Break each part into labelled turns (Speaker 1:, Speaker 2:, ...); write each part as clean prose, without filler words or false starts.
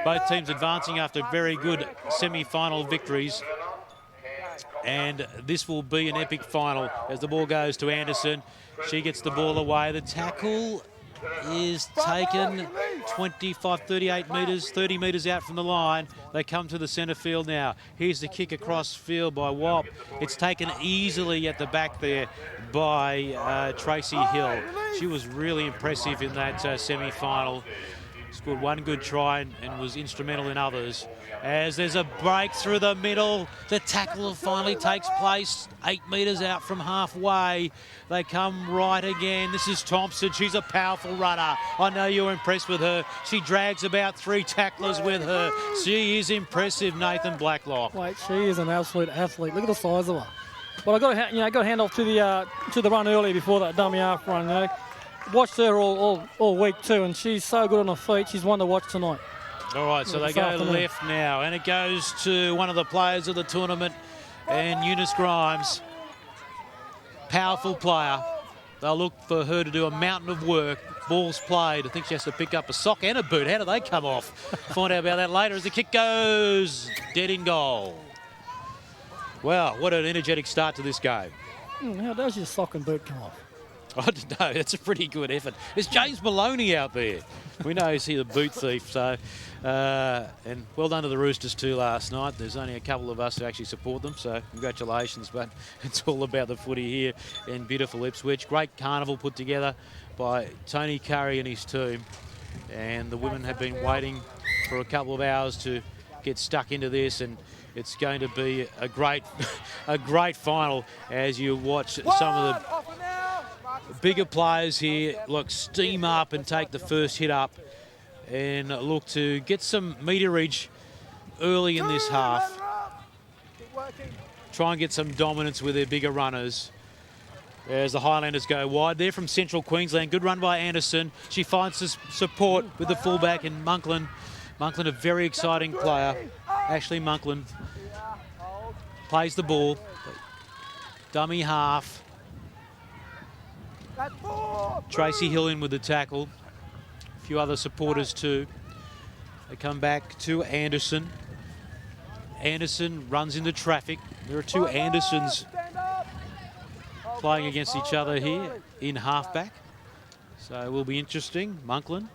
Speaker 1: Both teams advancing after very good semi-final victories. And this will be an epic final as the ball goes to Anderson. She gets the ball away. The tackle is taken 25, 38 metres, 30 metres out from the line. They come to the centre field now. Here's the kick across field by Wop. It's taken easily at the back there by Tracy Hill. She was really impressive in that semi-final. Scored one good try and was instrumental in others. As there's a break through the middle, the tackle finally takes place 8 metres out from halfway. They come right again. This is Thompson. She's a powerful runner. I know you're impressed with her. She drags about 3 tacklers with her. She is impressive, Nathan Blacklock.
Speaker 2: Wait, she is an absolute athlete. Look at the size of her. But I got a hand off to the run earlier before that dummy half run. You know. Watched her all week too, and she's so good on her feet. She's one to watch tonight.
Speaker 1: All right, so they go left now, and it goes to one of the players of the tournament, and Eunice Grimes. Powerful player. They'll look for her to do a mountain of work. Ball's played. I think she has to pick up a sock and a boot. How do they come off? Find out about that later as the kick goes dead in goal. Wow, what an energetic start to this game.
Speaker 2: How does your sock and boot come off?
Speaker 1: I don't know. That's a pretty good effort. There's James Maloney out there. We know he's the boot thief. So, and well done to the Roosters too last night. There's only a couple of us who actually support them, so congratulations. But it's all about the footy here in beautiful Ipswich. Great carnival put together by Tony Curry and his team. And the women have been waiting for a couple of hours to get stuck into this, and it's going to be a great final as you watch some of the bigger players here look steam up and take the first hit up and look to get some meterage early in this half. Try and get some dominance with their bigger runners as the Highlanders go wide. They're from Central Queensland. Good run by Anderson. She finds support with the fullback and Monklin. Monklin, a very exciting player. Ashley Monklin plays the ball. Dummy half. Tracy Hill in with the tackle. A few other supporters too. They come back to Anderson. Anderson runs into traffic. There are 2 Andersons playing against each other here in halfback. So it will be interesting. Monklin.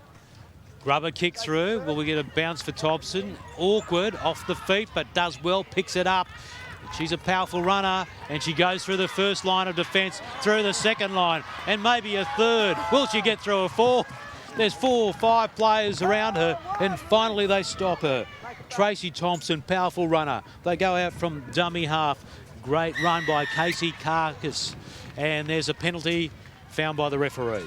Speaker 1: Grubber kick through. Will we get a bounce for Thompson? Awkward, off the feet, but does well, picks it up. She's a powerful runner, and she goes through the first line of defence, through the second line, and maybe a third. Will she get through a fourth? There's 4 or 5 players around her, and finally they stop her. Tracy Thompson, powerful runner. They go out from dummy half. Great run by Casey Carcass, and there's a penalty found by the referee.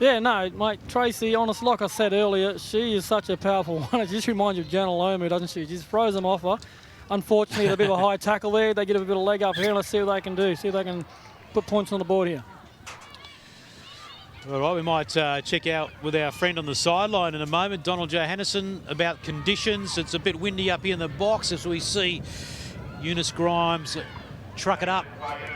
Speaker 2: Yeah, no, mate, Tracy, honest, like I said earlier, she is such a powerful one. It just reminds you of Jenna Lomu, doesn't she? Just throws them off her. Unfortunately, a bit of a high tackle there. They get a bit of leg up here, and let's see what they can do. See if they can put points on the board here.
Speaker 1: All right, we might check out with our friend on the sideline in a moment, Donald Johannesson, about conditions. It's a bit windy up here in the box as we see Eunice Grimes truck it up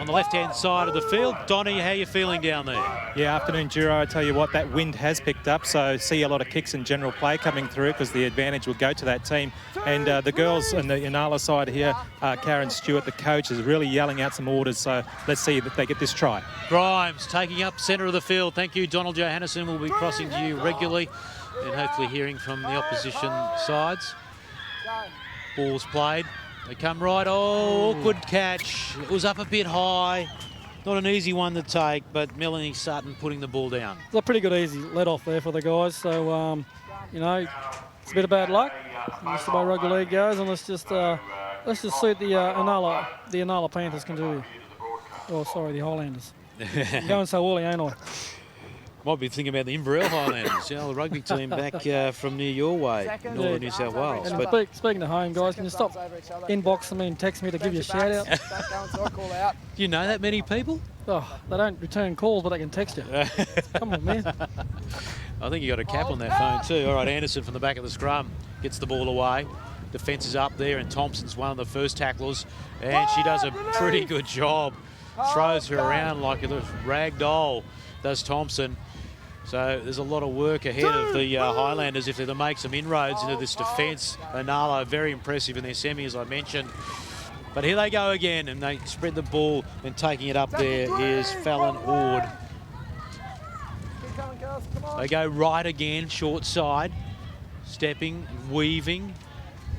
Speaker 1: on the left-hand side of the field. Donnie, how are you feeling down there?
Speaker 3: Yeah, afternoon, Giro. I tell you what, that wind has picked up, so see a lot of kicks and general play coming through because the advantage will go to that team. And the girls on the Inala side here, Karen Stewart, the coach, is really yelling out some orders, so let's see if they get this try.
Speaker 1: Grimes taking up centre of the field. Thank you, Donald Johannesson. We'll be crossing to you regularly and hopefully hearing from the opposition sides. Ball's played. They come right, awkward catch. It was up a bit high. Not an easy one to take, but Melanie Sutton putting the ball down.
Speaker 2: It's a pretty good easy let off there for the guys. So, you know, it's a bit of bad luck. That's the way rugby league goes, and let's just see what the Inala Panthers can do. Oh, sorry, the Highlanders. I'm going so early, ain't I?
Speaker 1: Might be thinking about the Inverell Highlanders, the rugby team back from near your way, northern New South Wales.
Speaker 2: But speaking of home, guys, can you stop inboxing me and text me to give you a shout out?
Speaker 1: Do you know that many people?
Speaker 2: Oh, they don't return calls, but they can text you. Come on, man.
Speaker 1: I think you got a cap on that phone too. All right, Anderson from the back of the scrum gets the ball away. Defence is up there, and Thompson's one of the first tacklers, and she does a pretty good job. Throws her around like a rag doll, does Thompson. So there's a lot of work ahead of the Highlanders if they're to make some inroads into this defence. Inala, very impressive in their semi, as I mentioned. But here they go again, and they spread the ball, and taking it up there is Fallon Ord. They go right again, short side, stepping, weaving.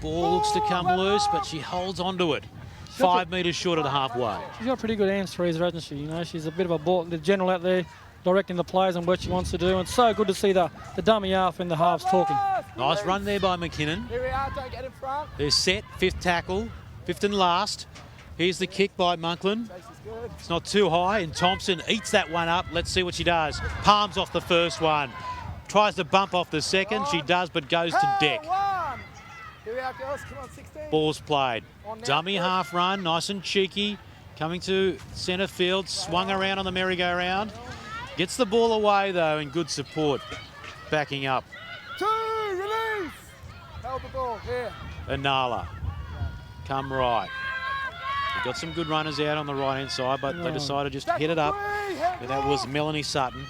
Speaker 1: Ball looks to come loose, but she holds onto it. 5 metres short of the halfway.
Speaker 2: She's got pretty good hands, Teresa, hasn't she? You know, she's a bit of a ball, the general out there, directing the players on what she wants to do. And it's so good to see the dummy half and the halves talking.
Speaker 1: Nice run there by McKinnon.
Speaker 4: Here we are, don't get in front.
Speaker 1: They're set, 5th tackle, 5th and last. Here's the kick by Monklin. It's not too high, and Thompson eats that one up. Let's see what she does. Palms off the first one. Tries to bump off the second. She does, but goes to deck.
Speaker 4: Here we are, girls. Come on, 16.
Speaker 1: Ball's played. Dummy half run, nice and cheeky. Coming to centre field, swung around on the merry-go-round. Gets the ball away, though, and good support. Backing up.
Speaker 4: 2, release. Hold the ball, here.
Speaker 1: Inala. Come right. We've got some good runners out on the right-hand side, but they decided just to hit it up. And that was Melanie Sutton.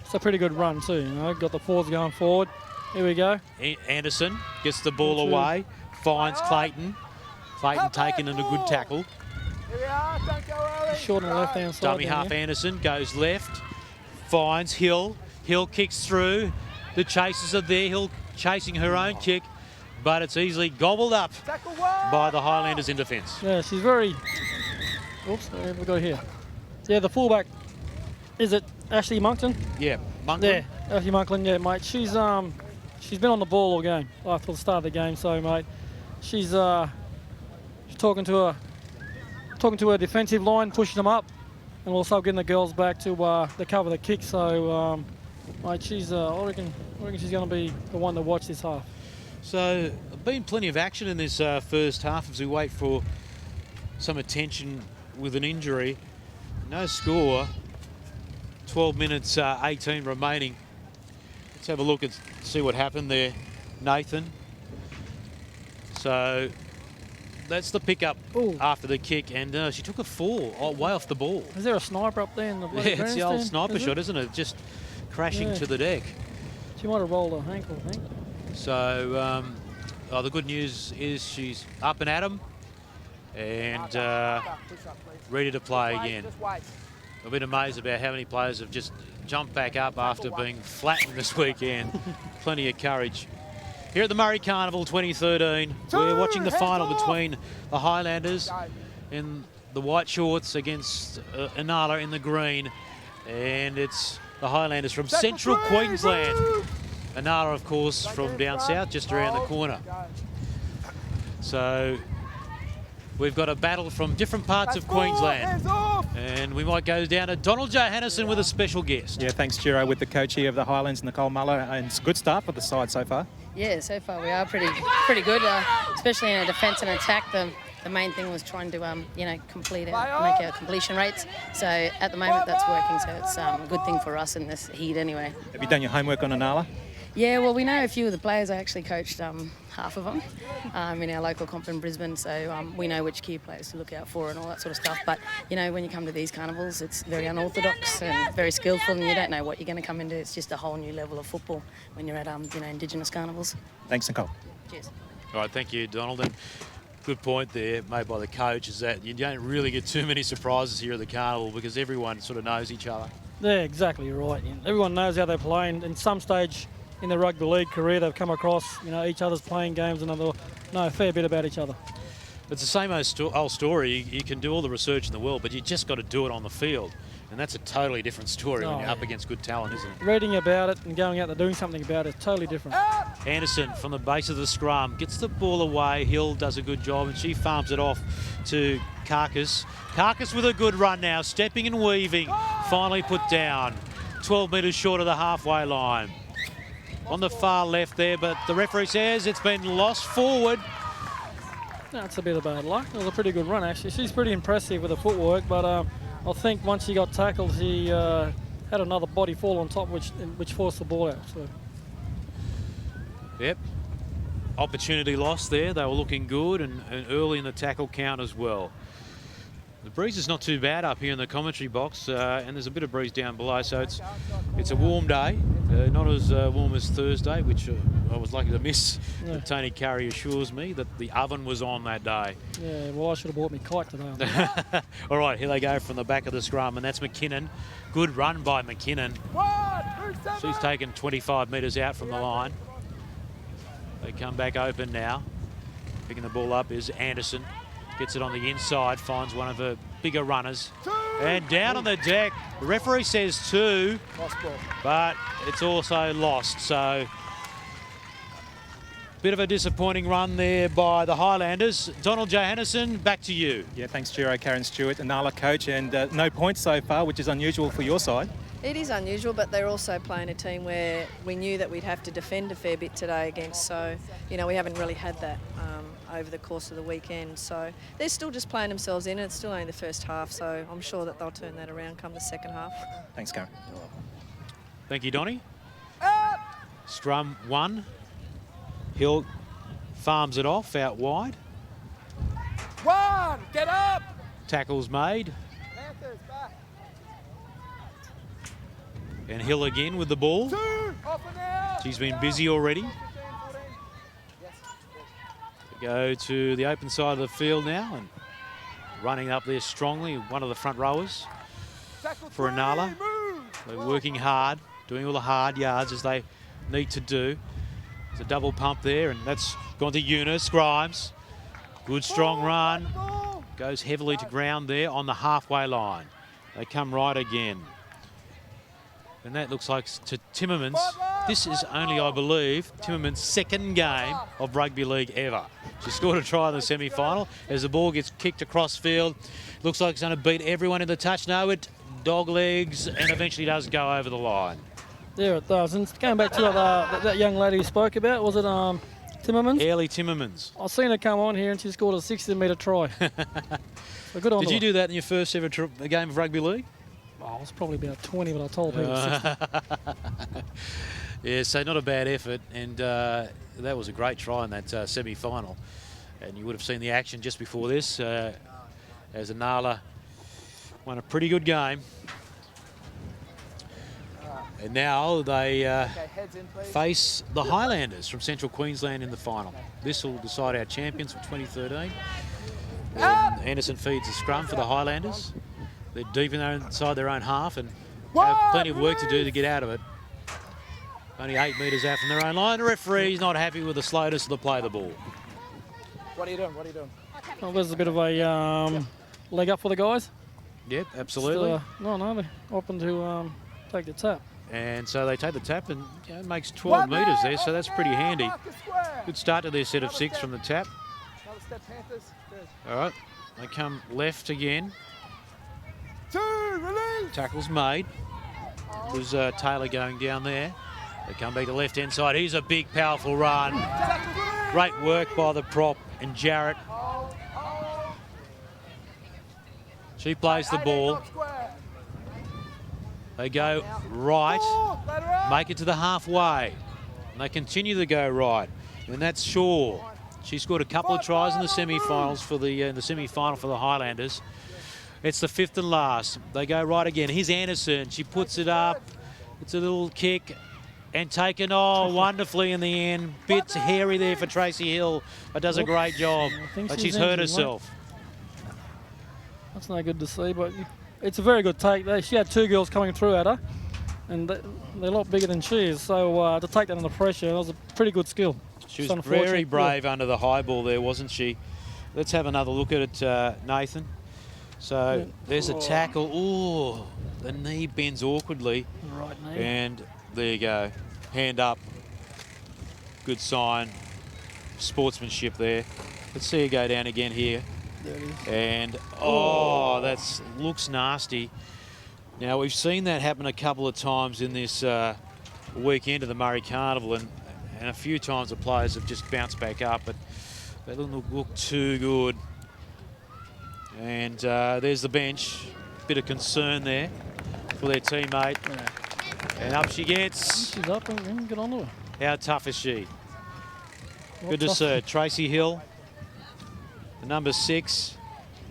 Speaker 2: It's a pretty good run too, you know. Got the forwards going forward. Here we go.
Speaker 1: Anderson gets the ball away, finds Clayton. Clayton taking in a good tackle.
Speaker 4: Here we are, don't go early.
Speaker 2: Short on the left-hand side.
Speaker 1: Dummy half Anderson goes left, finds Hill. Hill kicks through. The chasers are there. Hill chasing her own kick, but it's easily gobbled up by the Highlanders in defence.
Speaker 2: Yeah, she's very... Oops, what have we got here? Yeah, the fullback, is it Ashley Monkton?
Speaker 1: Yeah, Monklin.
Speaker 2: Yeah, Ashley Monklin, yeah, mate. She's been on the ball all game, after the start of the game, so, mate, she's talking to her defensive line, pushing them up, and also getting the girls back to cover the kick. So, mate, I reckon she's going to be the one to watch this half.
Speaker 1: So, been plenty of action in this first half as we wait for some attention with an injury. No score. 12 minutes, 18 remaining. Let's have a look and see what happened there, Nathan. So, that's the pickup after the kick, and she took a fall way off the ball.
Speaker 2: Is there a sniper up there in the bloody
Speaker 1: Yeah, it's the old
Speaker 2: grandstand?
Speaker 1: sniper shot, isn't it? Just crashing to the deck.
Speaker 2: She might have rolled her ankle, I think.
Speaker 1: So, the good news is she's up and at 'em and ready to play again. I've been amazed about how many players have just jumped back up after being flattened this weekend. Plenty of courage. Here at the Murri Carnival 2013, we're watching the final between the Highlanders in the white shorts against Inala in the green. And it's the Highlanders from central Queensland. Inala, of course, from down south, just around the corner. So we've got a battle from different parts of Queensland. And we might go down to Donald Johannesen with a special guest.
Speaker 3: Yeah, thanks, Giro, with the coach here of the Highlands, Nicole Muller. And it's a good start for the side so far.
Speaker 5: Yeah, so far we are pretty good, especially in a defence and attack. The main thing was trying to, make our completion rates. So at the moment that's working, so it's a good thing for us in this heat anyway.
Speaker 3: Have you done your homework on Inala?
Speaker 5: Yeah, well, we know a few of the players. I actually coached half of them in our local comp in Brisbane, so we know which key players to look out for and all that sort of stuff. But, when you come to these carnivals, it's very unorthodox and very skillful, and you don't know what you're going to come into. It's just a whole new level of football when you're at, Indigenous carnivals.
Speaker 3: Thanks, Nicole.
Speaker 5: Cheers.
Speaker 1: All right, thank you, Donald. And good point there made by the coach is that you don't really get too many surprises here at the carnival because everyone sort of knows each other.
Speaker 2: Yeah, exactly, you're right. Everyone knows how they play, and in some stage in their rugby league career, they've come across, each other's playing games and they know a fair bit about each other.
Speaker 1: It's the same old story. You can do all the research in the world, but you just got to do it on the field. And that's a totally different story when you're up against good talent, isn't it?
Speaker 2: Reading about it and going out there doing something about it is totally different.
Speaker 1: Anderson from the base of the scrum gets the ball away. Hill does a good job and she farms it off to Carcass. Carcass with a good run now, stepping and weaving. Finally put down. 12 metres short of the halfway line. On the far left there, but the referee says it's been lost forward.
Speaker 2: That's a bit of bad luck. It was a pretty good run, actually. She's pretty impressive with the footwork, but I think once she got tackled, she had another body fall on top, which forced the ball out. So.
Speaker 1: Yep. Opportunity lost there. They were looking good and early in the tackle count as well. The breeze is not too bad up here in the commentary box, and there's a bit of breeze down below, so it's a warm day, not as warm as Thursday, which I was lucky to miss.
Speaker 2: Yeah.
Speaker 1: But Tony Curry assures me that the oven was on that day.
Speaker 2: Yeah, well, I should have bought me kite today.
Speaker 1: All right, here they go from the back of the scrum, and that's McKinnon. Good run by McKinnon. She's taken 25 metres out from the line. They come back open now. Picking the ball up is Anderson. Gets it on the inside, finds one of her bigger runners. And down on the deck, the referee says 2, but it's also lost. So, bit of a disappointing run there by the Highlanders. Donald Johannesson, back to you.
Speaker 3: Yeah, thanks, Giro. Karen Stewart, Inala coach, and no points so far, which is unusual for your side.
Speaker 6: It is unusual, but they're also playing a team where we knew that we'd have to defend a fair bit today against. So, you know, we haven't really had that over the course of the weekend. So they're still just playing themselves in. It's still only the first half, so I'm sure that they'll turn that around come the second half.
Speaker 3: Thanks, Karen.
Speaker 1: Thank you, Donnie. Scrum 1. Hill farms it off out wide.
Speaker 4: 1, get up!
Speaker 1: Tackles made.
Speaker 4: Panthers, back.
Speaker 1: And Hill again with the ball.
Speaker 4: 2, off and out.
Speaker 1: She's been busy already.
Speaker 4: 15, 14. Yes,
Speaker 1: They go to the open side of the field now and running up there strongly, one of the front rowers
Speaker 4: Tackle
Speaker 1: for
Speaker 4: 3,
Speaker 1: Inala.
Speaker 4: move.
Speaker 1: They're working hard, doing all the hard yards as they need to do. There's a double pump there, and that's gone to Eunice Grimes. Good strong run. Goes heavily to ground there on the halfway line. They come right again. And that looks like to Timmermans. This is only, I believe, Timmermans' second game of rugby league ever. She scored a try in the semi-final as the ball gets kicked across field. Looks like it's going to beat everyone in the touch. No, it dog legs and eventually does go over the line.
Speaker 2: Yeah, it does. And going back to that young lady you spoke about, was it Timmermans?
Speaker 1: Airlie Timmermans.
Speaker 2: I've seen her come on here and she scored a 60-metre try. So good on
Speaker 1: Did
Speaker 2: her.
Speaker 1: you do that in your first ever game of rugby league?
Speaker 2: Oh, I was probably about 20, but I told her it was 60.
Speaker 1: Yeah, so not a bad effort, and that was a great try in that semi-final. And you would have seen the action just before this as Inala won a pretty good game. And now they
Speaker 4: heads in, please.
Speaker 1: face the Highlanders from Central Queensland in the final. This will decide our champions for 2013. And Anderson feeds the scrum for the Highlanders. They're deep inside their own half and have plenty of work to do to get out of it. Only 8 metres out from their own line. The referee's not happy with the slowness of the play of the ball.
Speaker 4: What are you doing? What are you doing?
Speaker 2: Well, there's a bit of a leg up for the guys.
Speaker 1: Yep, absolutely.
Speaker 2: No, they're open to take the tap.
Speaker 1: And so they take the tap and it makes 12 metres there, so that's pretty handy. Good start to their set of 6 from the tap.
Speaker 4: Another step, Panthers. Good.
Speaker 1: All right, they come left again.
Speaker 4: 2, release.
Speaker 1: Tackle's made. There's Taylor going down there. They come back to left-hand side. He's a big, powerful run. Great work by the prop and Jarrett. She plays the ball. They go right, make it to the halfway. And they continue to go right. And that's Shaw. She scored a couple of tries in the semi-finals for the semi-final for the Highlanders. It's the 5th and last. They go right again. Here's Anderson. She puts it up. It's a little kick and taken wonderfully in the end. Bit hairy there for Tracy Hill, but does a great job. But she's hurt herself.
Speaker 2: That's no good to see, but it's a very good take. She had 2 girls coming through at her, and they're a lot bigger than she is. So to take that under pressure, that was a pretty good skill.
Speaker 1: She was very brave under the high ball there, wasn't she? Let's have another look at it, Nathan. So there's a tackle. Oh, the knee bends awkwardly.
Speaker 2: Right knee.
Speaker 1: And there you go. Hand up. Good sign. Sportsmanship there. Let's see her go down again here.
Speaker 2: There it is.
Speaker 1: And, that looks nasty. Now, we've seen that happen a couple of times in this weekend of the Murri Carnival, and a few times the players have just bounced back up, but they don't look too good. And there's the bench. Bit of concern there for their teammate.
Speaker 2: Yeah.
Speaker 1: And up she gets.
Speaker 2: She's up and get on to her.
Speaker 1: How tough is she? Good to see her. Tracy Hill, the number 6.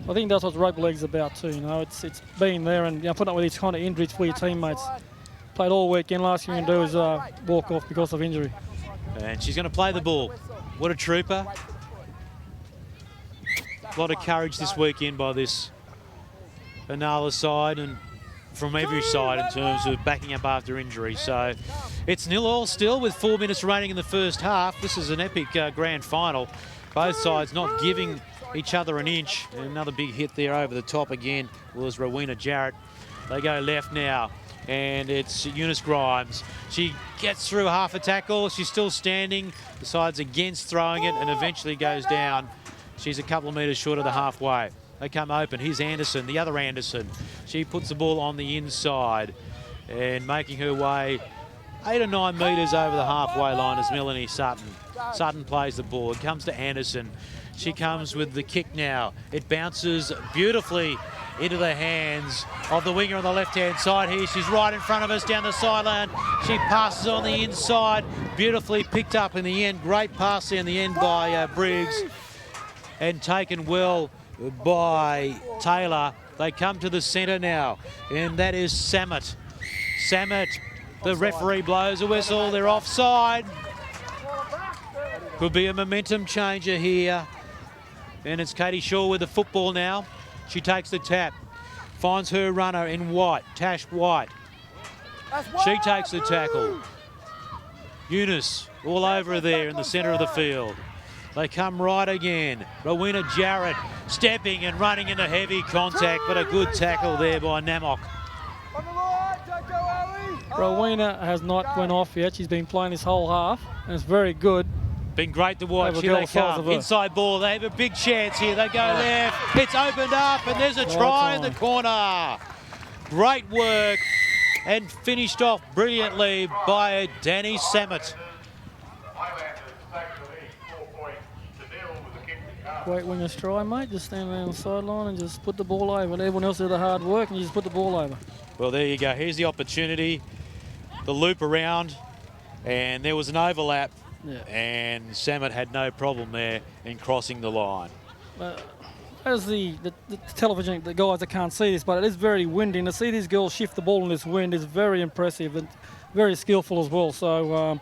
Speaker 2: I think that's what rugby league's about too. You know, it's being there and putting up with these kind of injuries for your teammates. Played all weekend. Last thing you can do is walk off because of injury.
Speaker 1: And she's going to play the ball. What a trooper. A lot of courage this weekend by this Inala side and from every side in terms of backing up after injury. So it's 0-0 still with 4 minutes remaining in the first half. This is an epic grand final. Both sides not giving each other an inch. Another big hit there over the top again was Rowena Jarrett. They go left now. And it's Eunice Grimes. She gets through half a tackle. She's still standing, decides against throwing it, and eventually goes down. She's a couple of metres short of the halfway. They come open. Here's Anderson, the other Anderson. She puts the ball on the inside and making her way 8 or 9 metres over the halfway line is Melanie Sutton. Sutton plays the ball. It comes to Anderson. She comes with the kick now. It bounces beautifully into the hands of the winger on the left-hand side here. She's right in front of us down the sideline. She passes on the inside, beautifully picked up in the end. Great pass in the end by Briggs and taken well by Taylor. They come to the centre now, and that is Samet. Samet, the referee blows a whistle. They're offside. Could be a momentum changer here. And it's Katie Shaw with the football now. She takes the tap, finds her runner in White, Tash White. She takes the tackle. Eunice all over her there in the centre of the field. They come right again. Rowena Jarrett stepping and running into heavy contact, but a good tackle there by Namok.
Speaker 2: Rowena has not went off yet. She's been playing this whole half, and it's very good.
Speaker 1: Been great to watch. Here they come. Inside ball. They have a big chance here. They go left. It's opened up, and there's a try in the corner. Great work, and finished off brilliantly by Danny Samet.
Speaker 2: Great winger's try, mate. Just stand there on the sideline and just put the ball over. Everyone else did the hard work, and you just put the ball over.
Speaker 1: Well, there you go. Here's the opportunity. The loop around, and there was an overlap.
Speaker 2: Yeah.
Speaker 1: And Samet had no problem there in crossing the line.
Speaker 2: As the television, the guys that can't see this, but it is very windy, and to see these girls shift the ball in this wind is very impressive and very skillful as well. So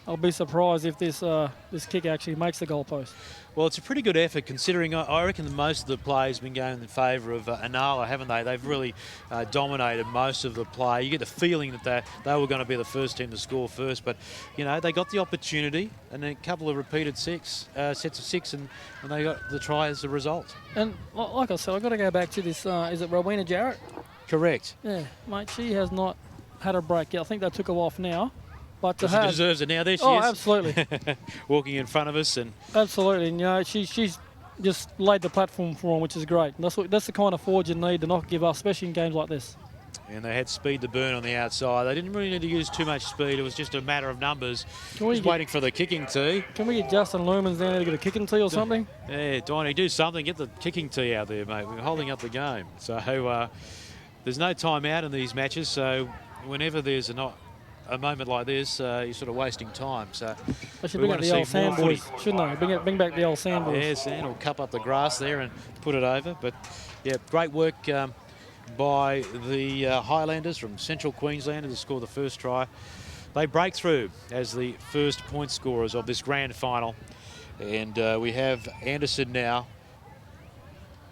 Speaker 2: I'll be surprised if this kick actually makes the goalpost.
Speaker 1: Well, it's a pretty good effort considering I reckon that most of the players have been going in favour of Inala, haven't they? They've really dominated most of the play. You get the feeling that they were going to be the first team to score first, but, you know, they got the opportunity and a couple of repeated sets of six, and they got the try as a result.
Speaker 2: And like I said, I've got to go back to this, is it Rowena Jarrett?
Speaker 1: Correct.
Speaker 2: Yeah, mate, she has not had a break yet. I think they took her off now. But
Speaker 1: she deserves it now. There she is.
Speaker 2: Oh, absolutely.
Speaker 1: Walking in front of us. And
Speaker 2: absolutely. And, you know, she's just laid the platform for them, which is great. And that's the kind of forward you need to not give up, especially in games like this.
Speaker 1: And they had speed to burn on the outside. They didn't really need to use too much speed. It was just a matter of numbers. Just waiting for the kicking tee.
Speaker 2: Can we get Justin Lumens down there to get a kicking tee or something?
Speaker 1: Yeah, Donnie, do something. Get the kicking tee out there, mate. We're holding up the game. So there's no time out in these matches. So whenever there's a moment like this, you're sort of wasting time. So
Speaker 2: they should bring back the old sand boys, shouldn't they? Bring back the old sand boys.
Speaker 1: Yeah, sand will cup up the grass there and put it over. But yeah, great work by the Highlanders from Central Queensland to score the first try. They break through as the first point scorers of this grand final. And we have Anderson now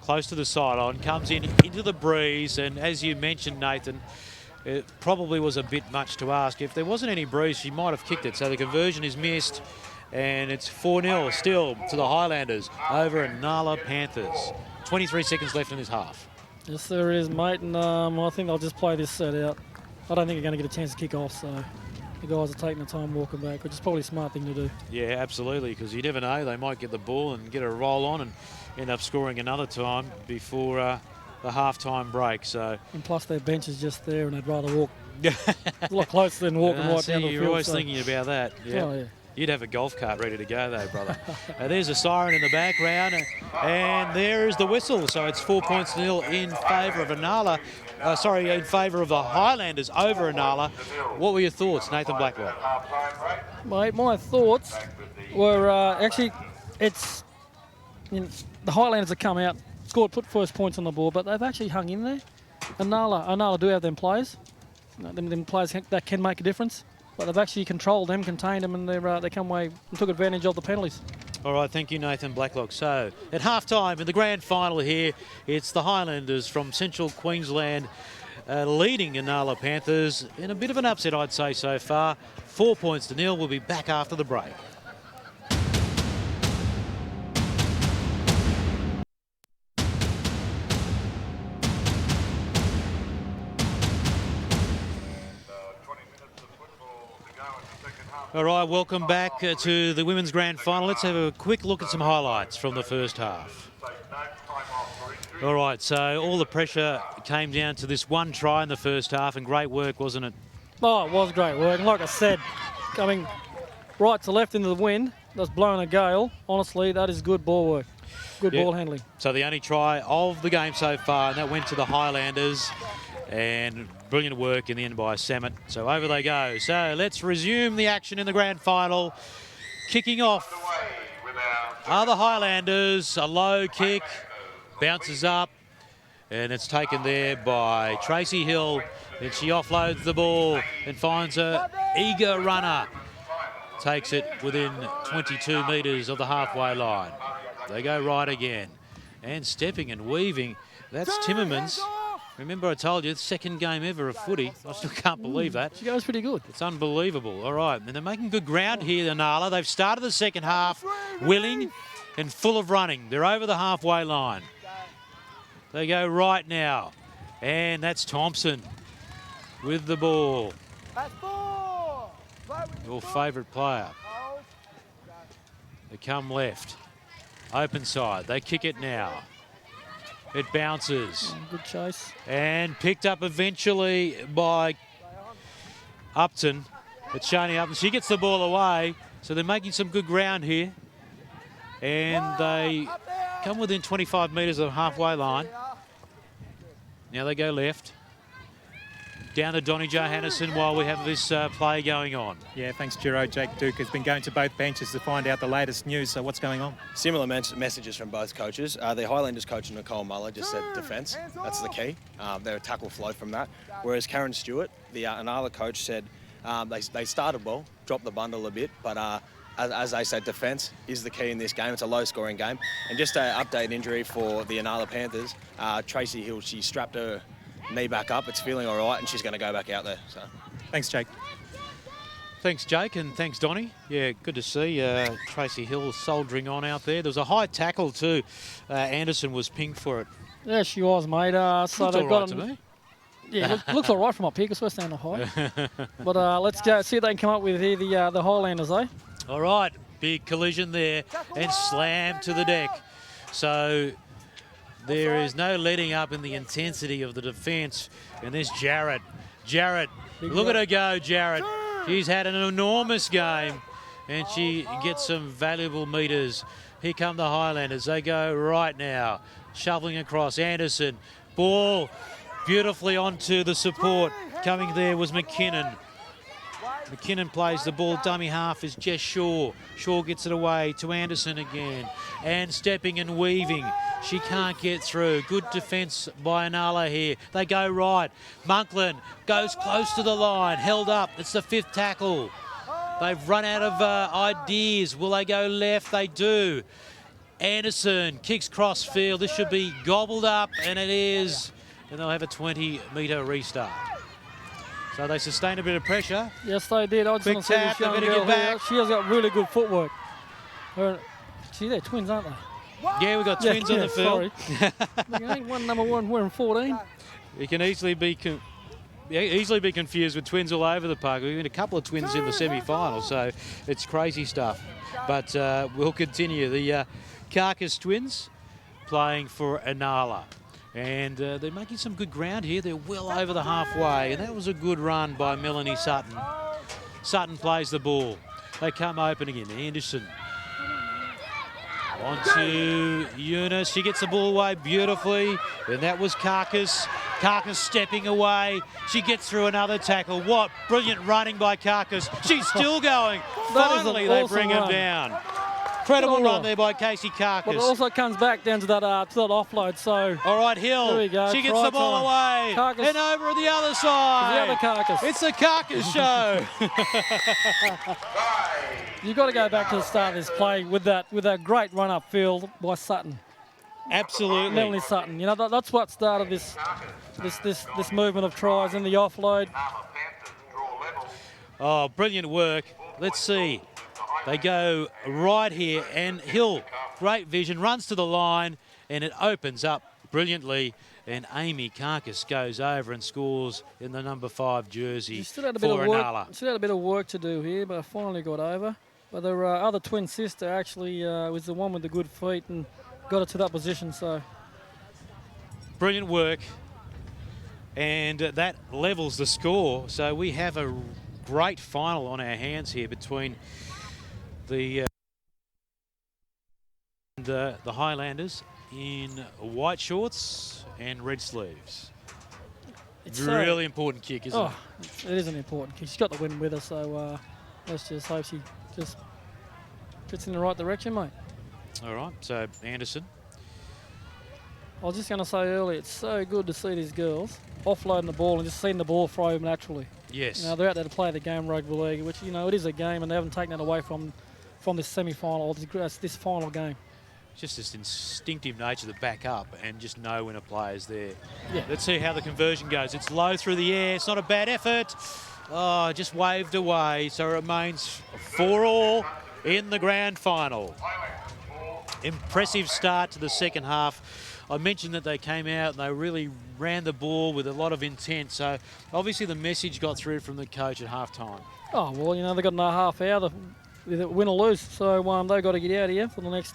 Speaker 1: close to the sideline, comes into the breeze, and as you mentioned, Nathan, it probably was a bit much to ask. If there wasn't any breeze, she might have kicked it. So the conversion is missed, and it's 4-0 still to the Highlanders over Inala Panthers. 23 seconds left in this half.
Speaker 2: Yes, there is, mate, and I think they'll just play this set out. I don't think they're going to get a chance to kick off, so the guys are taking the time walking back, which is probably a smart thing to do.
Speaker 1: Yeah, absolutely, because you never know. They might get the ball and get a roll on and end up scoring another time before the half-time break. So,
Speaker 2: and plus their bench is just there, and they'd rather walk a lot closer than walking right down the field.
Speaker 1: You're always thinking about that. Yeah.
Speaker 2: Oh, yeah.
Speaker 1: You'd have a golf cart ready to go, though, brother. There's a siren in the background, and there is the whistle. So it's 4 points to 0 in favour of Inala. In favour of the Highlanders over Inala. What were your thoughts, Nathan Blackwell?
Speaker 2: Mate, my thoughts were actually, it's the Highlanders have come out put first points on the board, but they've actually hung in there. Inala do have them players, them players that can make a difference, but they've actually controlled them, contained them, and they come away and took advantage of the penalties.
Speaker 1: All right, thank you, Nathan Blacklock. So, at half-time in the grand final here, it's the Highlanders from Central Queensland leading Inala Panthers in a bit of an upset, I'd say, so far. 4 points to nil. We'll be back after the break. All right, welcome back to the women's grand final. Let's have a quick look at some highlights from the first half. All right, so all the pressure came down to this one try in the first half, and great work, wasn't it?
Speaker 2: Oh, it was great work. And like I said, coming right to left into the wind, that's blowing a gale. Honestly, that is good ball work. Good ball handling.
Speaker 1: So the only try of the game so far, and that went to the Highlanders. And brilliant work in the end by Samet. So over they go. So let's resume the action in the grand final. Kicking off are the Highlanders. A low kick, bounces up, and it's taken there by Tracy Hill. Then she offloads the ball and finds her eager runner. Takes it within 22 metres of the halfway line. They go right again. And stepping and weaving, that's Timmermans. Remember I told you, second game ever of footy. I still can't believe that.
Speaker 2: She goes pretty good.
Speaker 1: It's unbelievable. All right, and they're making good ground here, Inala. They've started the second half willing and full of running. They're over the halfway line. They go right now. And that's Thompson with the ball. Your favourite player. They come left. Open side. They kick it now. It bounces.
Speaker 2: Good chase.
Speaker 1: And picked up eventually by Upton. It's Shani Upton. She gets the ball away. So they're making some good ground here. And they come within 25 metres of the halfway line. Now they go left. Down to Donnie Johannesson while we have this play going on.
Speaker 3: Yeah, thanks, Giro. Jake Duke has been going to both benches to find out the latest news. So what's going on?
Speaker 7: Similar messages from both coaches. The Highlanders coach, Nicole Muller, just said defence. That's the key. Their tackle flowed from that. Whereas Karen Stewart, the Inala coach, said they started well, dropped the bundle a bit, but as they said, defence is the key in this game. It's a low-scoring game. And just an update injury for the Inala Panthers. Tracy Hill, she strapped her knee back up. It's feeling all right, and she's going to go back out there. So,
Speaker 3: thanks, Jake.
Speaker 1: Thanks, Jake, and thanks, Donnie. Yeah, good to see Tracy Hill soldiering on out there. There was a high tackle too. Anderson was pinged for it.
Speaker 2: Yeah, she was, mate. So they've got
Speaker 1: to me.
Speaker 2: Yeah, looks all right from up here because we're standing high. But let's go see what they can come up with here, the Highlanders, eh?
Speaker 1: All right, big collision there and slam to the deck. So there is no letting up in the intensity of the defence. And there's Jarrett. Jarrett, look at her go, Jarrett. She's had an enormous game and she gets some valuable metres. Here come the Highlanders. They go right now. Shoveling across. Anderson. Ball beautifully onto the support. Coming there was McKinnon. McKinnon plays the ball. Dummy half is Jess Shaw. Shaw gets it away to Anderson again. And stepping and weaving. She can't get through. Good defence by Inala here. They go right. Monklin goes close to the line. Held up. It's the fifth tackle. They've run out of ideas. Will they go left? They do. Anderson kicks cross field. This should be gobbled up, and it is. And they'll have a 20-metre restart. So they sustain a bit of pressure.
Speaker 2: Yes, they did. I just
Speaker 1: Quick
Speaker 2: want to see
Speaker 1: tap,
Speaker 2: this young
Speaker 1: they better
Speaker 2: girl
Speaker 1: get
Speaker 2: here.
Speaker 1: back.
Speaker 2: She has got really good footwork. See, they're twins, aren't they?
Speaker 1: Yeah, we've got twins on the field.
Speaker 2: Sorry. One number one, wearing 14.
Speaker 1: You can easily be confused with twins all over the park. We've been a couple of twins in the semi-final, so it's crazy stuff. But we'll continue. The Carcass twins playing for Inala. And they're making some good ground here. They're well over the halfway. And that was a good run by Melanie Sutton. Sutton plays the ball. They come open again. Anderson. On to Eunice. She gets the ball away beautifully. And that was Carcass. Carcass stepping away. She gets through another tackle. What brilliant running by Carcass. She's still going. Finally, they bring him down. Incredible
Speaker 2: Good on
Speaker 1: run
Speaker 2: her.
Speaker 1: there by Casey
Speaker 2: But it
Speaker 1: Carcass.
Speaker 2: also comes back down to that offload. So
Speaker 1: All right, Hill.
Speaker 2: There we go.
Speaker 1: She gets the ball
Speaker 2: Try
Speaker 1: away.
Speaker 2: Carcass.
Speaker 1: And over on the other side.
Speaker 2: the other Carcass.
Speaker 1: It's the Carcass show.
Speaker 2: You've got to go back to the start of this play with that great run upfield by Sutton.
Speaker 1: Absolutely.
Speaker 2: Melanie Sutton. You know, that's what started this movement of tries in the offload.
Speaker 1: Oh, brilliant work. Let's see. They go right here, and Hill, great vision, runs to the line, and it opens up brilliantly. And Amy Carcass goes over and scores in the number 5 jersey
Speaker 2: She still had a bit
Speaker 1: for
Speaker 2: of work.
Speaker 1: Inala.
Speaker 2: Still had a bit of work to do here, but finally got over. But their other twin sister actually was the one with the good feet and got her to that position. So
Speaker 1: Brilliant work. And that levels the score. So we have a great final on our hands here between the Highlanders in white shorts and red sleeves.
Speaker 2: it's
Speaker 1: Really important kick, isn't it?
Speaker 2: it is an important kick. She's got the win with her, so let's just hope she just fits in the right direction, mate.
Speaker 1: All right, so Anderson.
Speaker 2: I was just going to say earlier, it's so good to see these girls offloading the ball and just seeing the ball throw naturally.
Speaker 1: Yes.
Speaker 2: You know, they're out there to play the game rugby league, which, you know, it is a game, and they haven't taken that away from this semi-final or this final game.
Speaker 1: Just this instinctive nature to back up and just know when a player's there.
Speaker 2: Yeah.
Speaker 1: Let's see how the conversion goes. It's low through the air. It's not a bad effort. Oh, just waved away. So it remains 4-all in the grand final. Impressive start to the second half. I mentioned that they came out and they really ran the ball with a lot of intent. So obviously the message got through from the coach at half-time.
Speaker 2: Oh, well, you know, they've got another half hour to win or lose. So they've got to get out of here for the next,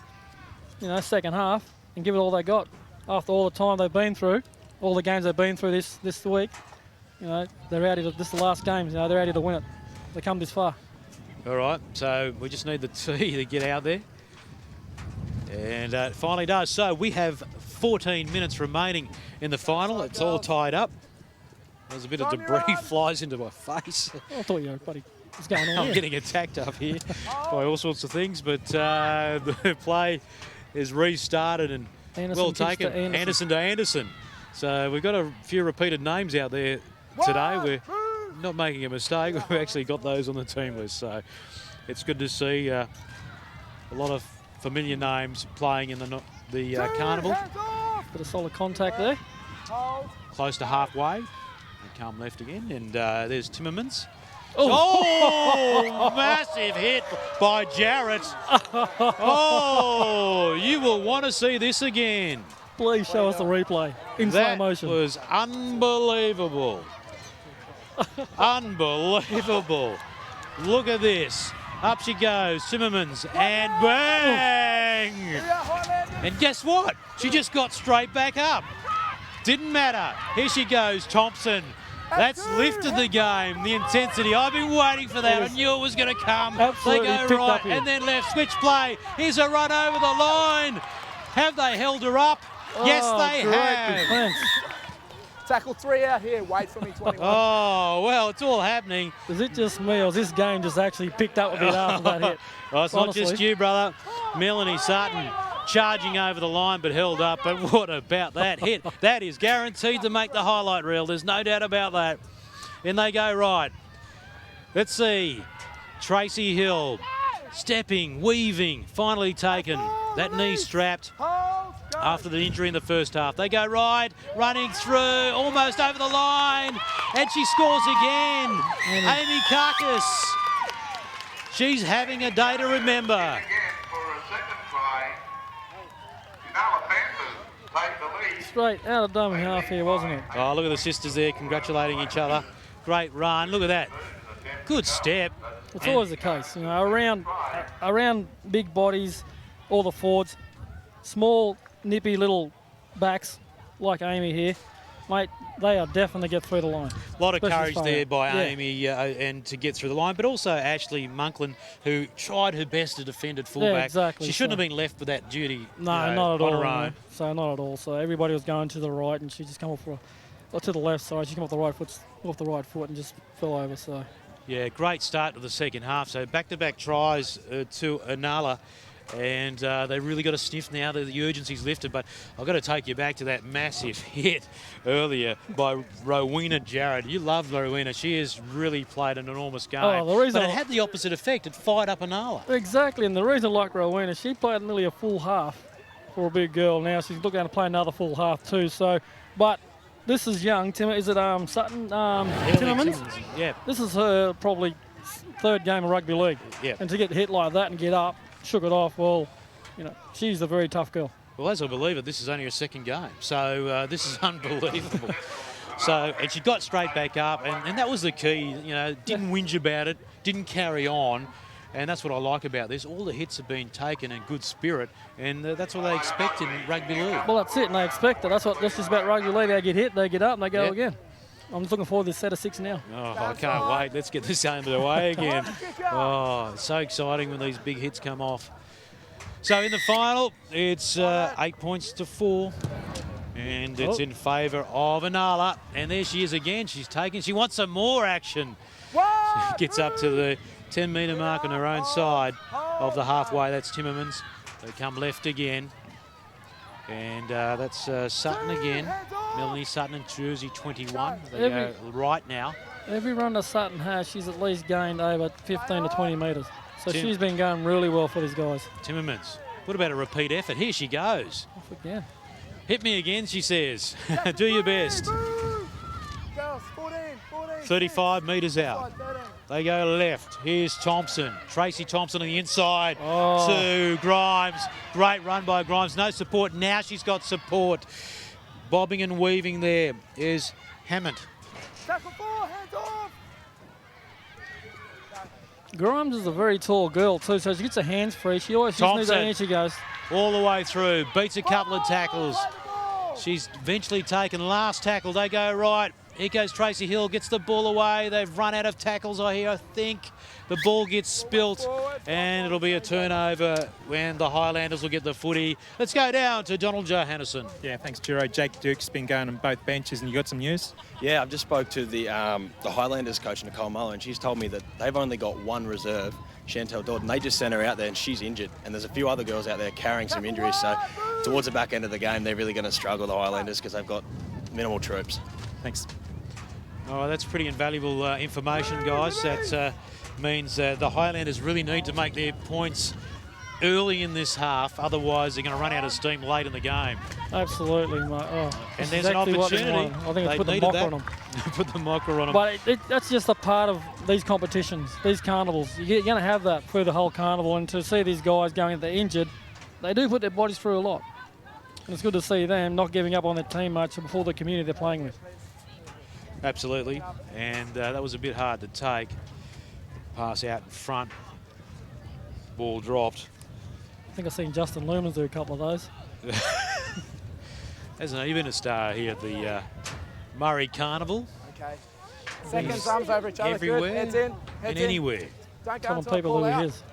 Speaker 2: you know, second half and give it all they got. After all the time they've been through, all the games they've been through this week, you know, they're out here. This is the last game. You know, they're out here to win it. They come this far.
Speaker 1: All right, so we just need the T to get out there. And it finally does. So we have 14 minutes remaining in the final. It's all tied up. There's a bit of debris flies into my face.
Speaker 2: I thought you were, buddy. What's going on
Speaker 1: I'm
Speaker 2: here?
Speaker 1: getting attacked up here by all sorts of things, but the play is restarted and
Speaker 2: Anderson
Speaker 1: well
Speaker 2: kicks
Speaker 1: taken.
Speaker 2: to Anderson.
Speaker 1: Anderson to Anderson. So we've got a few repeated names out there today. We're not making a mistake. We've actually got those on the team list. So it's good to see a lot of familiar names playing in the carnival.
Speaker 2: Bit of solid contact there.
Speaker 1: Close to halfway. They come left again, and there's Timmermans. Oh, massive hit by Jarrett. Oh, you will want to see this again.
Speaker 2: Please show us the replay in slow motion.
Speaker 1: That was unbelievable. Unbelievable. Look at this. Up she goes, Timmermans, and bang! And guess what? She just got straight back up. Didn't matter. Here she goes, Thompson. That's lifted the game, the intensity. I've been waiting for that. I knew it was going to come.
Speaker 2: Absolutely
Speaker 1: They
Speaker 2: picked
Speaker 1: go right
Speaker 2: up here.
Speaker 1: and then left. Switch play. Here's a run over the line. Have they held her up? Yes, they
Speaker 2: great
Speaker 1: have.
Speaker 2: defense.
Speaker 4: Tackle 3 out here. Wait for me, 21.
Speaker 1: Oh, well, it's all happening.
Speaker 2: Is it just me, or is this game just actually picked up a bit after that hit?
Speaker 1: Oh, it's not
Speaker 2: Honestly.
Speaker 1: just you, brother. Melanie Sutton charging over the line but held up. But what about that hit? That is guaranteed to make the highlight reel. There's no doubt about that. And they go right. Let's see. Tracy Hill stepping, weaving, finally taken. That knee strapped after the injury in the first half. They go right, running through, almost over the line, and she scores again. Amy Carcass. She's having a day to remember.
Speaker 2: Straight out of dummy half here, wasn't it?
Speaker 1: Oh, look at the sisters there congratulating each other. Great run. Look at that. Good step.
Speaker 2: It's always the case, you know, around big bodies, all the forwards, small, nippy little backs like Amy here, mate, they are definitely get through the line.
Speaker 1: A lot of
Speaker 2: Especially
Speaker 1: courage there by
Speaker 2: yeah.
Speaker 1: Amy and to get through the line, but also Ashley Monklin, who tried her best to defend at fullback.
Speaker 2: Yeah, exactly.
Speaker 1: She shouldn't have been left with that duty.
Speaker 2: No,
Speaker 1: you know,
Speaker 2: not at
Speaker 1: on
Speaker 2: all.
Speaker 1: her
Speaker 2: no.
Speaker 1: own.
Speaker 2: So not at all. So everybody was going to the right, and she just come off to the left. Sorry, she came off the right foot and just fell over. So
Speaker 1: Yeah, great start to the second half. So back-to-back tries to Inala. And they really got a sniff now that the urgency's lifted. But I've got to take you back to that massive hit earlier by Rowena Jarrett. You love Rowena. She has really played an enormous game.
Speaker 2: Oh, the reason
Speaker 1: but it had the opposite effect. It fired up Inala.
Speaker 2: Exactly, and the reason I like Rowena, she played nearly a full half for a big girl. Now she's looking to play another full half too. So, but this is young. Is it Sutton Timmermans?
Speaker 1: Yeah.
Speaker 2: This is her probably third game of rugby league.
Speaker 1: Yeah.
Speaker 2: And to get hit like that and get up, shook it off. Well, you know, she's a very tough girl.
Speaker 1: Well, as I believe it, this is only her second game. So this is unbelievable. So, and she got straight back up, and that was the key. You know, didn't whinge about it, didn't carry on. And that's what I like about this. All the hits have been taken in good spirit, and that's what they expect in rugby league.
Speaker 2: Well, that's it, and they expect it. That's just about rugby league. They get hit, they get up, and they go again. I'm looking forward to this set of 6 now.
Speaker 1: Oh, I can't wait. Let's get this underway again. Oh, it's so exciting when these big hits come off. So in the final, it's 8 points to 4. And it's in favour of Inala. And there she is again. She wants some more action. She gets up to the 10-metre mark on her own side of the halfway. That's Timmermans. They come left again. And that's Sutton again. Melanie Sutton and jersey 21. They go right now.
Speaker 2: Every run that Sutton has, she's at least gained over 15 to 20 metres. So she's been going really well for these guys.
Speaker 1: Timmermans. What about a repeat effort? Here she goes.
Speaker 2: Off again.
Speaker 1: Hit me again, she says. Do your best. 35 metres out. They go left. Here's Thompson. Tracy Thompson on the inside to Grimes. Great run by Grimes. No support. Now she's got support. Bobbing and weaving there is Hammond.
Speaker 2: Grimes is a very tall girl too, so she gets her hands free. She always just needs her hand. She goes
Speaker 1: all the way through. Beats a couple of tackles. She's eventually taken last tackle. They go right. Here goes Tracy Hill, gets the ball away. They've run out of tackles, I think. The ball gets spilt, and it'll be a turnover when the Highlanders will get the footy. Let's go down to Donald Johannesson.
Speaker 3: Yeah, thanks, Giro. Jake Duke's been going on both benches, and you got some news?
Speaker 7: Yeah, I've just spoke to the Highlanders coach, Nicole Muller, and she's told me that they've only got one reserve, Chantel Dodden. They just sent her out there, and she's injured. And there's a few other girls out there carrying some injuries. So towards the back end of the game, they're really going to struggle, the Highlanders, because they've got minimal troops.
Speaker 3: Thanks.
Speaker 1: Oh, that's pretty invaluable information, guys. That means the Highlanders really need to make their points early in this half. Otherwise, they're going to run out of steam late in the game.
Speaker 2: Absolutely, mate. Oh,
Speaker 1: and there's an opportunity.
Speaker 2: I think it's put the mocker on them.
Speaker 1: Put the mocker on them.
Speaker 2: But that's just a part of these competitions, these carnivals. You're going to have that through the whole carnival. And to see these guys going, they're injured, they do put their bodies through a lot. And it's good to see them not giving up on their team much before the community they're playing with.
Speaker 1: Absolutely, and that was a bit hard to take. Pass out in front, ball dropped.
Speaker 2: I think I've seen Justin Lumens do a couple of those.
Speaker 1: Hasn't he been a star here at the Murri Carnival?
Speaker 4: Okay. Second thumbs over each other.
Speaker 1: Everywhere,
Speaker 4: good. Heads in. Heads
Speaker 1: and anywhere.
Speaker 4: Don't go
Speaker 2: telling people who he is.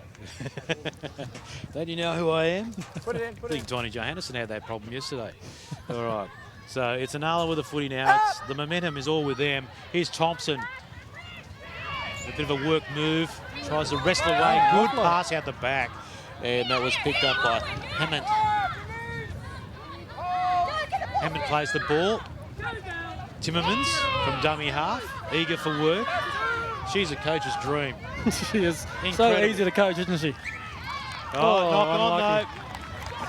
Speaker 1: Don't you know who I am?
Speaker 4: Put it in.
Speaker 1: I think Tony Johannesson had that problem yesterday. All right. So it's Inala with the footy now. The momentum is all with them. Here's Thompson. A bit of a work move. Tries to wrestle away. Good pass out the back. And that was picked up by Hammond. Hammond plays the ball. Timmermans from dummy half. Eager for work. She's a coach's dream.
Speaker 2: She is.
Speaker 1: Incredible.
Speaker 2: So easy to coach, isn't she?
Speaker 1: Knock on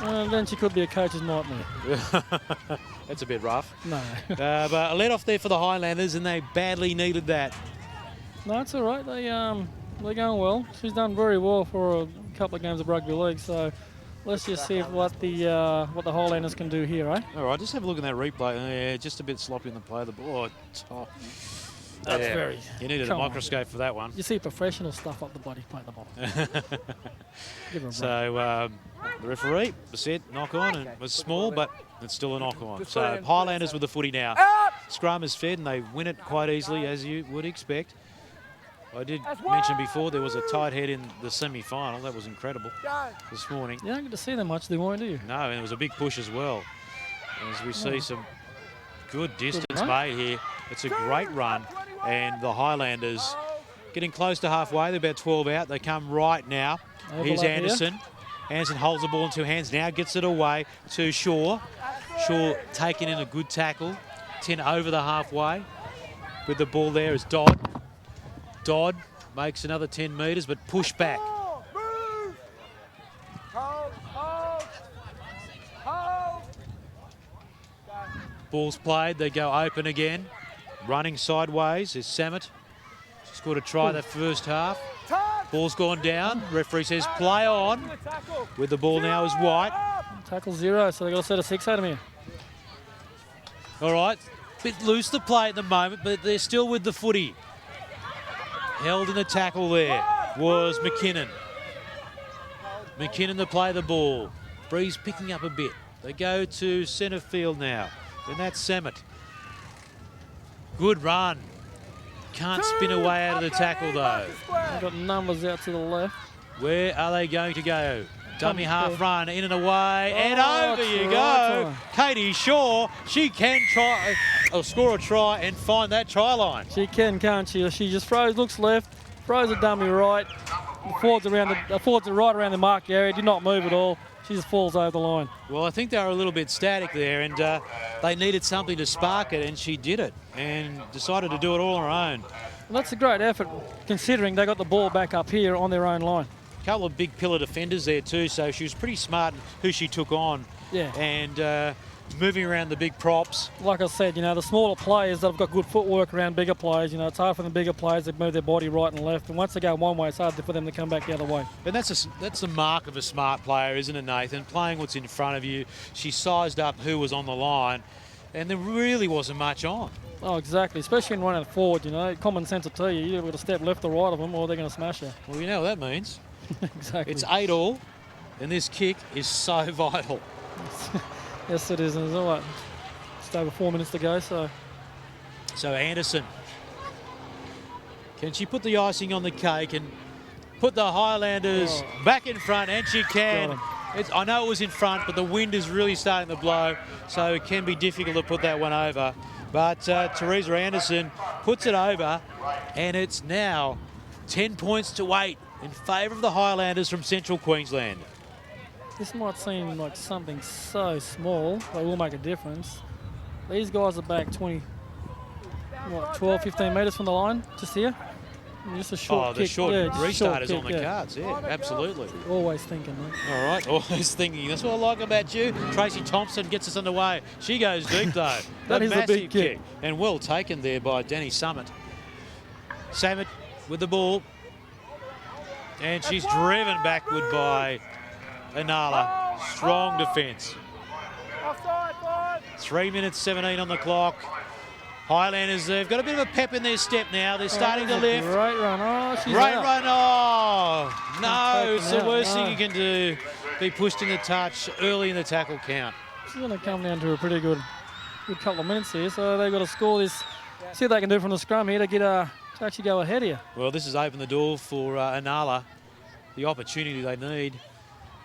Speaker 2: though. Then she could be a coach's nightmare.
Speaker 1: That's a bit rough.
Speaker 2: No.
Speaker 1: But a let off there for the Highlanders, and they badly needed that.
Speaker 2: No, it's all right. They're going well. She's done very well for a couple of games of rugby league. So let's just see what the Highlanders can do here, eh?
Speaker 1: All right, just have a look at that replay. Yeah, just a bit sloppy in the play of the ball.
Speaker 2: That's very.
Speaker 1: You needed a microscope for that one.
Speaker 2: You see professional stuff up the body, play the ball. Give her a
Speaker 1: So the referee said knock on, and it was small, but it's still a knock on. So Highlanders with the footy now. Scrum is fed, and they win it quite easily, as you would expect. I did mention before there was a tight head in the semi-final. That was incredible this morning.
Speaker 2: You don't get to see them much, do you?
Speaker 1: No, and it was a big push as well. As we see some good distance made here. It's a great run, and the Highlanders getting close to halfway. They're about 12 out. They come right now. Here's Anderson. Anderson holds the ball in two hands, now gets it away to Shaw. Shaw taking in a good tackle. 10 over the halfway. With the ball there is Dodd. Dodd makes another 10 metres, but push back.
Speaker 4: Move! Hold, hold, hold.
Speaker 1: Ball's played, they go open again. Running sideways is Samet. She scored a try the first half. Ball's gone down. Referee says play on. With the ball now is White.
Speaker 2: Tackle 0, so they've got to set a 6 out of me.
Speaker 1: All right, bit loose the play at the moment, but they're still with the footy. Held in the tackle there was McKinnon. McKinnon to play the ball. Breeze picking up a bit. They go to centre field now, and that's Samet. Good run. Can't spin away out of the tackle though.
Speaker 2: They've got numbers out to the left.
Speaker 1: Where are they going to go? Dummy half run, in and away, and
Speaker 2: Oh,
Speaker 1: over you
Speaker 2: try
Speaker 1: go. Katie Shaw, she can try, score a try and find that try line.
Speaker 2: She can, can't she? She just throws, looks left, throws a dummy right, forwards it right around the mark area, did not move at all. She just falls over the line.
Speaker 1: Well, I think they were a little bit static there, and they needed something to spark it, and she did it, and decided to do it all on her own.
Speaker 2: Well, that's a great effort, considering they got the ball back up here on their own line.
Speaker 1: A couple of big pillar defenders there too, so she was pretty smart in who she took on.
Speaker 2: Yeah.
Speaker 1: And moving around the big props.
Speaker 2: Like I said, you know, the smaller players that have got good footwork around bigger players, you know, it's hard for the bigger players to move their body right and left. And once they go one way, it's hard for them to come back the other way.
Speaker 1: And that's the mark of a smart player, isn't it, Nathan? Playing what's in front of you. She sized up who was on the line, and there really wasn't much on.
Speaker 2: Oh, exactly. Especially in running forward, you know, common sense will tell you, you've got to step left or right of them or they're going to smash you.
Speaker 1: Well, you know what that means.
Speaker 2: Exactly.
Speaker 1: It's 8-all, and this kick is so vital.
Speaker 2: Yes, it is. And it's all right. Just over 4 minutes to go, so.
Speaker 1: So Anderson, can she put the icing on the cake and put the Highlanders back in front? And she can. I know it was in front, but the wind is really starting to blow, so it can be difficult to put that one over. But Teresa Anderson puts it over, and it's now 10 points to 8 in favour of the Highlanders from Central Queensland.
Speaker 2: This might seem like something so small, but it will make a difference. These guys are back 12, 15 metres from the line, just here. And just a short kick.
Speaker 1: The short restart is
Speaker 2: short
Speaker 1: on the cards, yeah, absolutely.
Speaker 2: Always thinking, mate.
Speaker 1: All right, always thinking. That's what I like about you. Tracy Thompson gets us underway. She goes deep, though.
Speaker 2: That is a big kick.
Speaker 1: And well taken there by Danny Summit. Samet with the ball. And she's driven backward by Inala. Strong defence. 3 minutes 17 on the clock. Highlanders, they've got a bit of a pep in their step now. They're starting to lift.
Speaker 2: Great run. Oh, she's
Speaker 1: Great
Speaker 2: out.
Speaker 1: run. Oh, no, it's the worst thing
Speaker 2: No.
Speaker 1: you can do. Be pushed in the touch early in the tackle count.
Speaker 2: She's going to come down to a pretty good couple of minutes here, so they've got to score this. See what they can do from the scrum here to get to actually go ahead here.
Speaker 1: Well, this has opened the door for Inala, the opportunity they need.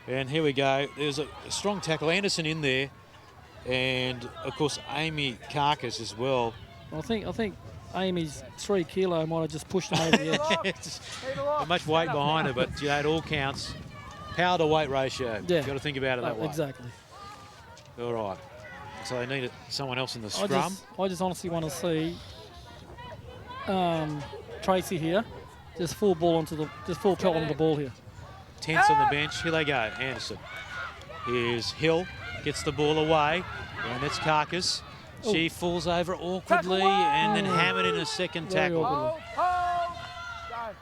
Speaker 1: And here we go. There's a strong tackle. Anderson in there. And, of course, Amy Carcass as well.
Speaker 2: I think Amy's 3 kilo might have just pushed him over the edge.
Speaker 1: It's much weight behind her, but you know, it all counts. Power to weight ratio.
Speaker 2: Yeah.
Speaker 1: You've got to think about it that way.
Speaker 2: Exactly.
Speaker 1: All right. So they need someone else in the scrum.
Speaker 2: I just honestly want to see Tracy here, just full pelt onto the ball here.
Speaker 1: Tense on the bench. Here they go. Anderson. Here's Hill. Gets the ball away. And it's Carcass. She falls over awkwardly and then hammered in a second
Speaker 2: Very
Speaker 1: tackle.
Speaker 2: awkwardly.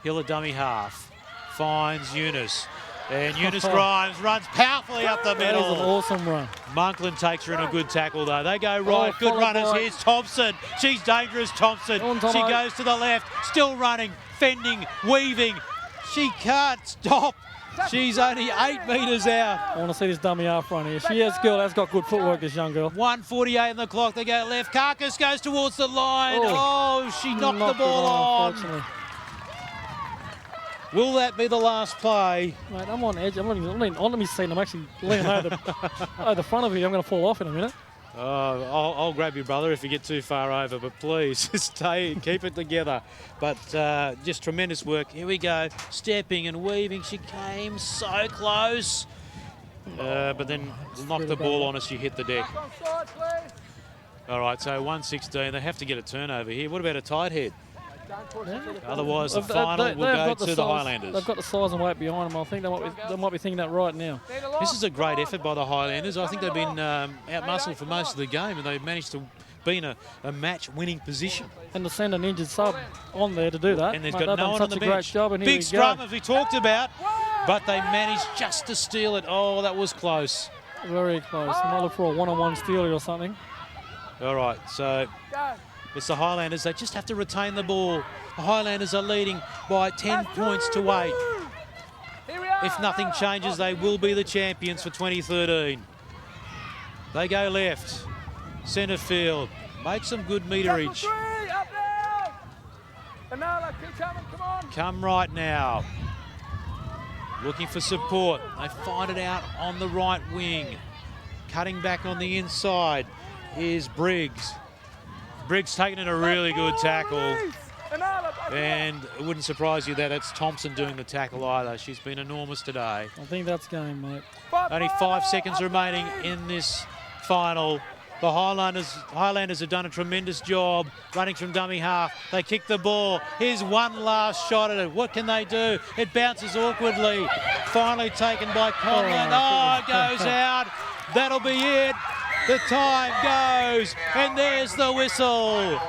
Speaker 1: Hill a dummy half. Finds Eunice. And Eunice Grimes runs powerfully up the
Speaker 2: That is an
Speaker 1: middle.
Speaker 2: awesome run.
Speaker 1: Monklin takes her in a good tackle though. They go right. Good
Speaker 2: followed
Speaker 1: runners.
Speaker 2: by-
Speaker 1: Here's Thompson. She's dangerous, Thompson.
Speaker 2: Go on, Tomo.
Speaker 1: She goes to the left. Still running, fending, weaving. She can't stop. She's only 8 metres out.
Speaker 2: I want to see this dummy half run here. She has got good footwork, this young girl.
Speaker 1: 1:48 on the clock. They go left. Carcass goes towards the line.
Speaker 2: Oh.
Speaker 1: She knocked the
Speaker 2: Knocked it
Speaker 1: ball on.
Speaker 2: unfortunately.
Speaker 1: Will that be the last play?
Speaker 2: Mate, I'm on edge. I'm let me see. I'm actually leaning over the front of you. I'm going to fall off in a minute.
Speaker 1: I'll grab you, brother, if you get too far over, but please stay, keep it together. But just tremendous work. Here we go, stepping and weaving. She came so close. but then knocked the ball on as she hit the deck. All right, so 116. They have to get a turnover here. What about a tight head? Otherwise, the final will go to the Highlanders.
Speaker 2: They've got the size and weight behind them. I think they might be thinking that right now.
Speaker 1: This is a great effort by the Highlanders. I think they've been out-muscled for most of the game, and they've managed to be in a match-winning position.
Speaker 2: And to send an injured sub on there to do that.
Speaker 1: And there's
Speaker 2: Mate,
Speaker 1: got no one on the bench. Big scrum, as we talked about, but they managed just to steal it. Oh, that was close.
Speaker 2: Very close. I might look for a one-on-one stealer or something.
Speaker 1: All right, so it's the Highlanders. They just have to retain the ball. The Highlanders are leading by 10 points to 8. If nothing changes, they will be the champions for 2013. They go left, centre field. Make some good meterage. Come right now. Looking for support. They find it out on the right wing. Cutting back on the inside is Briggs. Briggs taking in a really good tackle. And it wouldn't surprise you that it's Thompson doing the tackle either. She's been enormous today.
Speaker 2: I think that's game, mate.
Speaker 1: Only 5 seconds remaining in this final. The Highlanders have done a tremendous job running from dummy half. They kick the ball. Here's one last shot at it. What can they do? It bounces awkwardly. Finally taken by Conlon. Oh, it goes out. That'll be it. The time goes, and there's the whistle.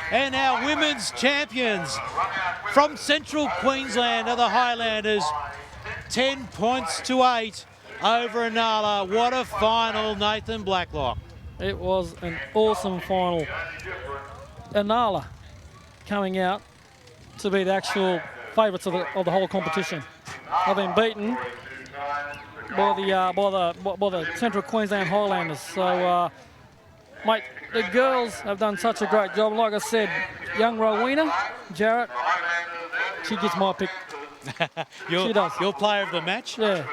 Speaker 1: And our women's champions from Central Queensland are the Highlanders. 10 points to 8 over Inala. What a final, Nathan Blacklock.
Speaker 2: It was an awesome final. Inala coming out to be the actual favourites of the whole competition. They've been beaten by the Central Queensland Highlanders. So, mate, the girls have done such a great job. Like I said, young Rowena Jarrett, she gets my pick. She does.
Speaker 1: Your player of the match?
Speaker 2: Yeah.